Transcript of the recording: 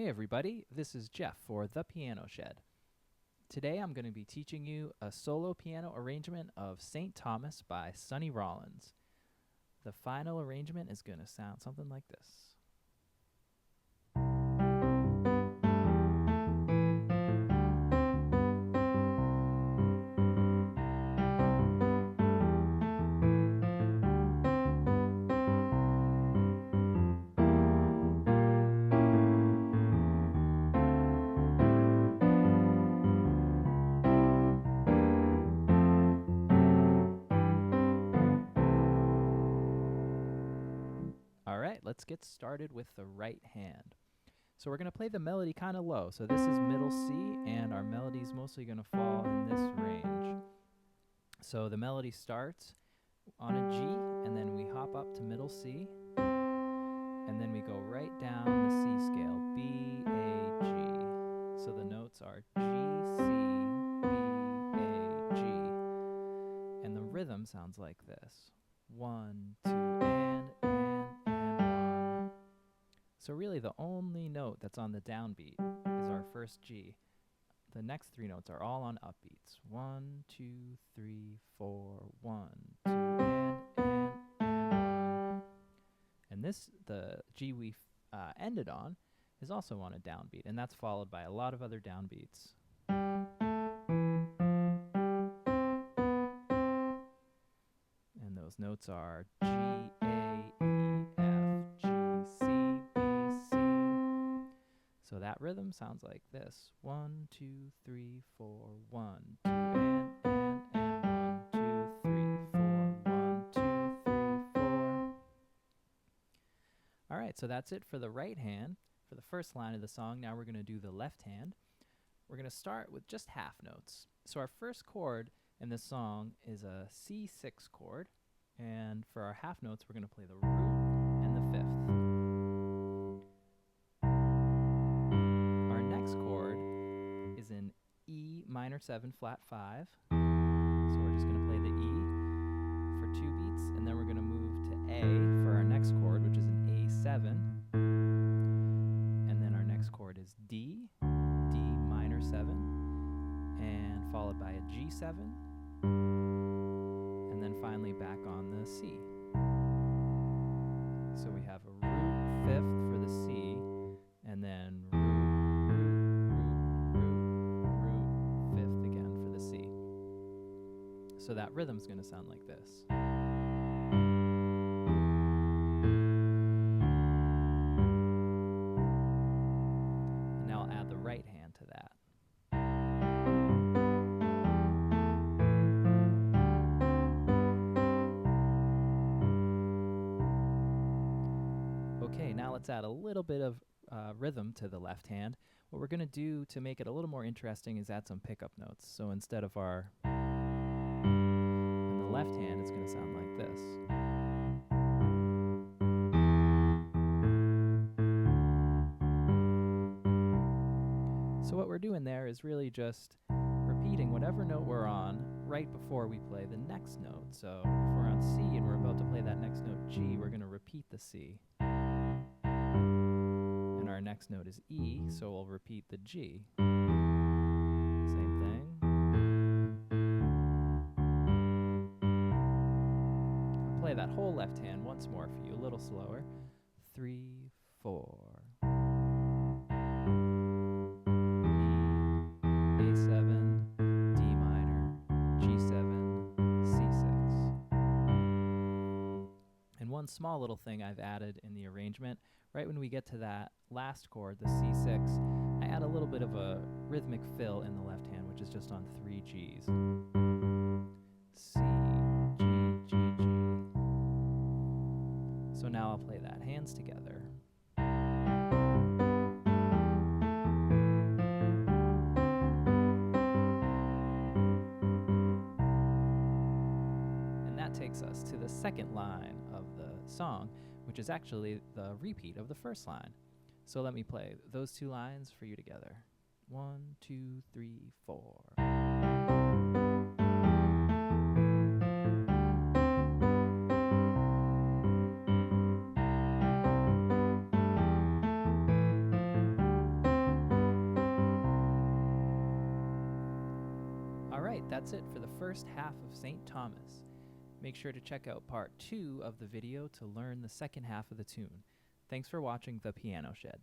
Hey everybody, this is Jeff for The Piano Shed. Today I'm going to be teaching you a solo piano arrangement of St. Thomas by Sonny Rollins. The final arrangement is going to sound something like this. Alright, let's get started with the right hand. So we're going to play the melody kind of low. So this is middle C, and our melody is mostly going to fall in this range. So the melody starts on a G, and then we hop up to middle C, and then we go right down the C scale, B, A, G. So the notes are G, C, B, A, G. And the rhythm sounds like this. 1, 2, and 1. So really the only note that's on the downbeat is our first G. The next three notes are all on upbeats. 1, 2, 3, 4, 1, 2, and 1. And this, the G we ended on, is also on a downbeat, and that's followed by a lot of other downbeats. And those notes are G, A, E, F, G, C, B, C. So that rhythm sounds like this. 1, 2, 3, 4, 1, 2, and 1, 2, 3, 4, 1, 2, 3, 4. All right, so that's it for the right hand. For the first line of the song, now we're going to do the left hand. We're going to start with just half notes. So our first chord in this song is a C6 chord, and for our half notes, we're going to play the root and the fifth. Our next chord is an E minor 7 flat 5, so we're just going to play the E for 2 beats, and then we're going to move to A for our next chord, which is an A7, and then our next chord is D, D minor 7, and followed by a G7, and then finally back on the C. So we have a root fifth for the C, and then root fifth again for the C. So that rhythm's going to sound like this. And now I'll add the right hand to that. Okay, now let's add a little bit of rhythm to the left hand. What we're going to do to make it a little more interesting is add some pickup notes. So instead of our in the left hand, it's going to sound like this. So what we're doing there is really just repeating whatever note we're on right before we play the next note. So if we're on C and we're about to play that next note G, we're going to repeat the C. And our next note is E, so we'll repeat the G. Same thing. I'll play that whole left hand once more for you, a little slower. 3, 4. A7, D minor, G7, C6. And one small little thing I've added in the arrangement, right when we get to that last chord, the C6, I add a little bit of a rhythmic fill in the left hand, which is just on 3 Gs. C, G, G, G. So now I'll play that, hands together. Takes us to the second line of the song, which is actually the repeat of the first line. So let me play those two lines for you together. 1, 2, 3, 4. right, that's it for the first half of St. Thomas. Make sure to check out part 2 of the video to learn the second half of the tune. Thanks for watching The Piano Shed.